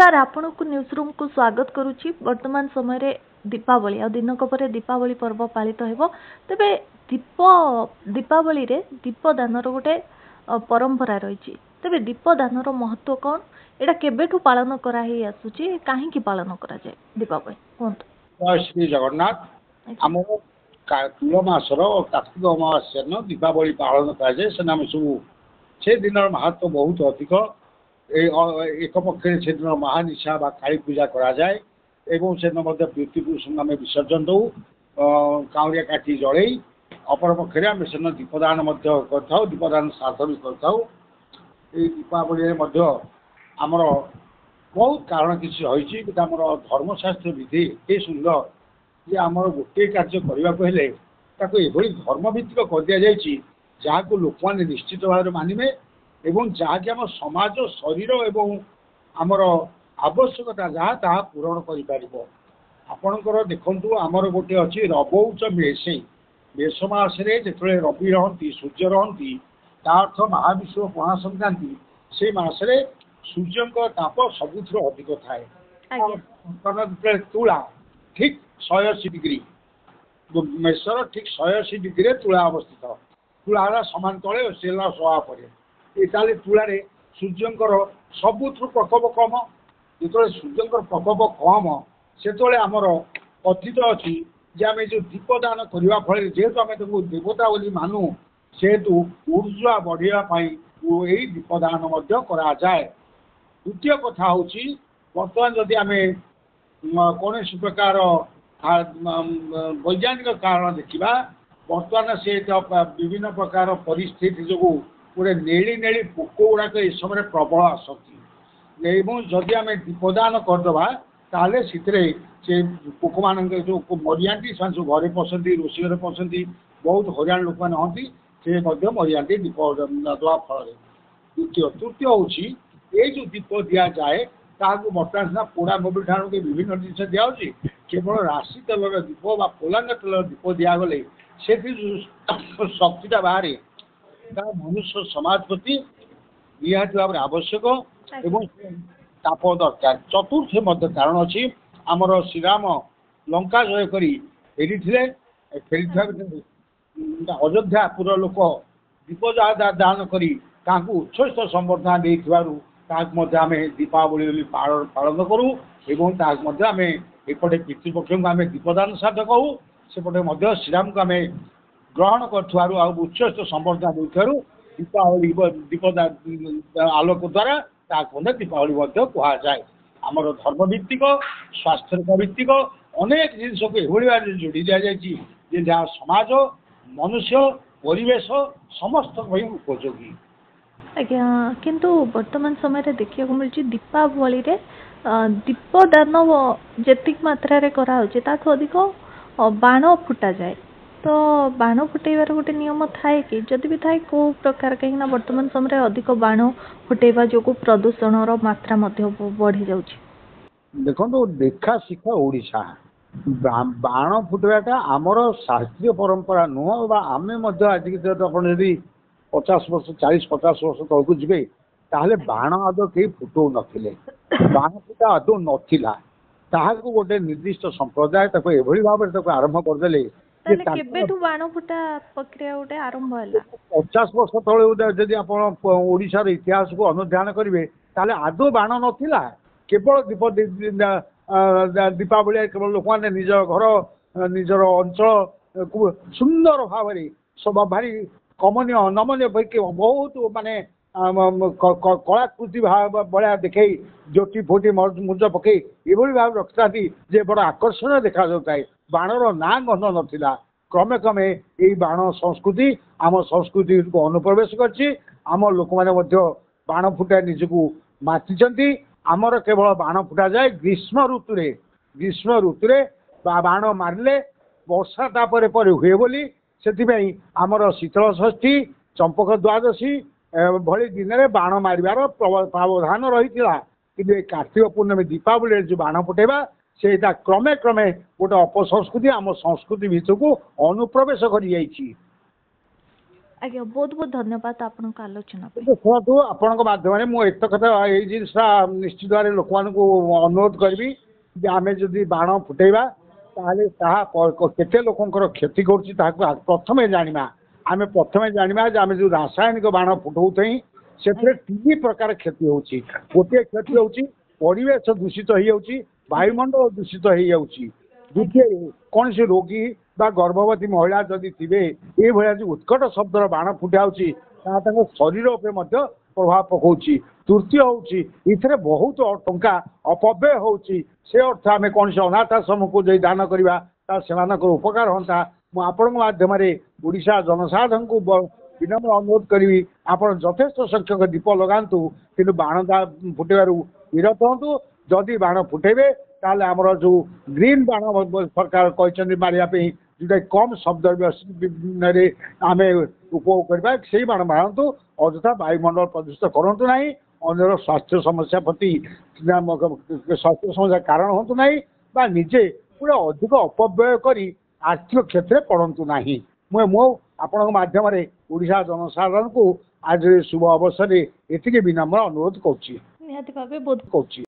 नमस्कार आपण को न्यूज रूम को स्वागत करुच्ची। वर्तमान समय रे दीपावली आ दिनक पर दीपावली पर्व पालित हेबो। तबे दीपावली रे दीपदानर गोटे परंपरा रही। तबे दीपदानर महत्व कौन, एटा केबेठू पालन करा ही आसुची, काहे की पालन करा जाय दीपावली कोंतो? जय श्री जगन्नाथ। आम कुल मासर कार्तिक अमावास्या दीपावली पालन कराए से नाम सब से दिन महत्व बहुत अधिक। एक पक्ष से दिन महानिशा काली पूजा कराए एवं से दिन व्यक्तिपुरुष आम विसर्जन दौ काउरिया काठी जल। अपर पक्ष आम से दीपदान कर दीपदान श्राद्ध भी कर दीपावली आमर बहुत कारण किसी रही। धर्मशास्त्र विधि ये सुंदर जे आमर गोटे कार्य करने धर्मभित्तिक कर दि जाए जहाँ को लोक मैंने निश्चित भाव मानवे एवं जहाँकि आम समाज शरीर एवं आमर आवश्यकता जहाँ ता पूरण कर देखु आमर गोटे अच्छी रबौच मेषे मेष मसरे जो रवि रही सूर्य रही अर्थ महाविश्व पणा संक्रांति से मसरे सूर्य ताप सबुठ अधिक थाए। तुला ठीक 180 डिग्री मेषर ठीक 180 डिग्री तुला अवस्थित। तुला समान तले सेला सभा पर तुला सूर्यंकर सबुठ प्रकोप कम। जो सूर्यंकर प्रकोप कम से आमर कथित अच्छी आम जो दीपदान करने फल जेहेतु आम देवता बोली मानु सेहेतु ऊर्जा बढ़ाई यही दीपदान कराए। द्वितीय कथा हूँ बर्तमान जदि आम कौन प्रकार वैज्ञानिक कारण देखा बर्तमान से विभिन्न प्रकार परिस्थिति जो गोटे नेली नेली पोक गुड़ाक ये समय प्रबल आसती एवं जदि आम दीपदान करदे ताले से पोक मान जो मरियाटी से घरे पसंदी रोषे घरे पसंदी बहुत हरियाण लोक मैंने हमें से मरियाटी दीप दवा फल। तृतीय हूँ ये जो दीप दि जाए बर्तमान सीना पोड़ा मोबिल ठाण के विभिन्न जिन दिखाई केवल राशि तेलर दीप पोलांग तेलर दीप दिगले से शक्तिटा बाहर मनुष्य समाज प्रति निहाती भाव आवश्यक एवं ताप दरकार। चतुर्थ कारण अच्छी आमर श्रीराम लंका जय कर फेरी अयोध्यापुर लोक दीप दान कर उच्छ्वस्त संबर्धना देते आम दीपावली पालन करूँ एवं आम एपटे पितृपक्ष को आम दीपदान श्राद्ध कहूँ सेपटे श्रीराम को आम ग्रहण कर उच्छ्वस्त संबर्धना देथु दीपावली दीप आलोक द्वारा दीपावली कहुए। आमर धर्मभित्तिक स्वास्थ्य भित्तिक अनेक जिन को यह जोड़ी दि जाए जहाँ समाज मनुष्य परिवेश समस्त उपयोगी। आज्ञा किंतु वर्तमान समय रे देखिया को मिलची दीपावली रे दीपदान जेतिक मात्रा रे करा होचे ताठो अधिक बाण फुटा जाए। तो बाण फुटेबार गोटे नियम थाए कि जदि भी थाए को प्रकार कहीं ना वर्तमान समय अधिक बाण फुटेबा जो प्रदूषण मात्रा बढ़ी जाउची। देखो देखा शिखा ओडिशा बाण फुटवाटा आमर शास्त्रीय परंपरा नुह आम आज यदि 50 वर्ष 40-50 वर्ष तक जी ताहले बाण आदौ कहीं फुटौ नथिले बाण फुटा आदौ नथिला ताहाको गोटे निर्दिष्ट संप्रदाय भाव आरंभ करदे। 50 वर्ष तले जदि आप ओडिशार इतिहास को अनुध्यान करेंगे ताहले आदौ बाण नथिला केवल दीपावली केवल लोक मैंने निज घर निजर अंचल को सुंदर भाव सब भारी कमनीय नमनीय बहुत माने कलाकृति भाव भाया देखे जोटी फोटी मुज पकई ये भाव रखता जे बड़ आकर्षण देखा जाए। बाणर ना गंध नाला क्रमे क्रमे यही बाण संस्कृति आम संस्कृति को अनुप्रवेश करम लोक मैंने बाण फुटा निजक माति आमर केवल बाण फुटा जाए ग्रीष्म ऋतु बाण मारे वर्षा तापर हुए बोली से आमर शीतल षष्ठी चंपक द्वादशी भली दिन में बाण मारिबार प्रावधान रही कि कार्तिक पूर्णमी दीपावली जो बाण फुटेबा से क्रमे क्रमे गोटे अपसंस्कृति आम संस्कृति भितर को अनुप्रवेश कर ଆଜ୍ଞା ବହୁତ ବହୁତ ଧନ୍ୟବାଦ ଆପଣଙ୍କ ଆଲୋଚନା ପାଇଁ। ଶୁଣନ୍ତୁ ଆପଣଙ୍କ ମାଧ୍ୟମରେ ମୁଁ ଏତେ କଥା ଏଇ ଜିନିଷଟା ନିଶ୍ଚିତ ଭାବରେ ଲୋକମାନଙ୍କୁ ଅନୁରୋଧ କରିବି ଯେ ଆମେ ଯଦି ବାଣ ଫୁଟେଇବା ତାହେଲେ ତାହା କେତେ ଲୋକଙ୍କର କ୍ଷତି କରୁଛି ତାହାକୁ ପ୍ରଥମେ ଜାଣିବା। ଆମେ ପ୍ରଥମେ ଜାଣିବା ଯେ ଆମେ ଯେଉଁ ରାସାୟନିକ ବାଣ ଫୁଟଉଥାଇ ସେଥିରେ ତିନି ପ୍ରକାର କ୍ଷତି ହେଉଛି। ଗୋଟିଏ କ୍ଷତି ହେଉଛି ପରିବେଶ ଦୂଷିତ ହେଇଯାଉଛି, ବାୟୁମଣ୍ଡଳ ଦୂଷିତ ହେଇଯାଉଛି। ଦ୍ୱିତୀୟ କୌଣସି ରୋଗୀ ବା ଗର୍ଭବତୀ ମହିଳା ଯଦି ଥିବେ ଏଇଭଳିଆ ଯେଉଁ ଉତ୍କଟ ଶବ୍ଦର ବାଣ ଫୁଟା ହେଉଛି ତାହା ତାଙ୍କ ଶରୀର ଉପରେ ମଧ୍ୟ ପ୍ରଭାବ ପକାଉଛି। ତୃତୀୟ ହେଉଛି ଏଥିରେ ବହୁତ ଟଙ୍କା ଅପବ୍ୟୟ ହେଉଛି। ସେ ଅର୍ଥ ଆମେ କୌଣସି ଅନାଥ ଆଶ୍ରମକୁ ଯାଇ ଦାନ କରିବା ତାହା ସେମାନଙ୍କର ଉପକାର ହୁଅନ୍ତା। ମୁଁ ଆପଣଙ୍କ ମାଧ୍ୟମରେ ଓଡ଼ିଶା ଜନସାଧାରଣଙ୍କୁ ବିନମ୍ର ଅନୁରୋଧ କରିବି ଆପଣ ଯଥେଷ୍ଟ ସଂଖ୍ୟକ ଦୀପ ଲଗାନ୍ତୁ, କିନ୍ତୁ ବାଣ ଫୁଟେଇବାରୁ ବିରତ ହୁଅନ୍ତୁ। ଯଦି ବାଣ ଫୁଟେଇବେ ତାହେଲେ ଆମର ଯେଉଁ ଗ୍ରୀନ୍ ବାଣ ସରକାର କହିଛନ୍ତି ମାରିବା ପାଇଁ, ଯେଉଁଟା କମ୍ ଶବ୍ଦରେ ଆମେ ଉପଭୋଗ କରିବା, ସେଇ ବାଣ ମାରନ୍ତୁ। ଅଯଥା ବାୟୁମଣ୍ଡଳ ପ୍ରଦୂଷିତ କରନ୍ତୁ ନାହିଁ, ଅନ୍ୟର ସ୍ୱାସ୍ଥ୍ୟ ସମସ୍ୟା ପ୍ରତି ସ୍ୱାସ୍ଥ୍ୟ ସମସ୍ୟା କାରଣ ହୁଅନ୍ତୁ ନାହିଁ, ବା ନିଜେ ପୁରା ଅଧିକ ଅପବ୍ୟୟ କରି ଆର୍ଥିକ କ୍ଷେତ୍ରରେ ପଡ଼ନ୍ତୁ ନାହିଁ। ମୁଁ ଆପଣଙ୍କ ମାଧ୍ୟମରେ ଓଡ଼ିଶା ଜନସାଧାରଣଙ୍କୁ ଆଜି ଶୁଭ ଅବସରରେ ଏତିକି ବିନମ୍ର ଅନୁରୋଧ କରୁଛି। ନିହାତି ଭାବେ ବହୁତ କରୁଛି।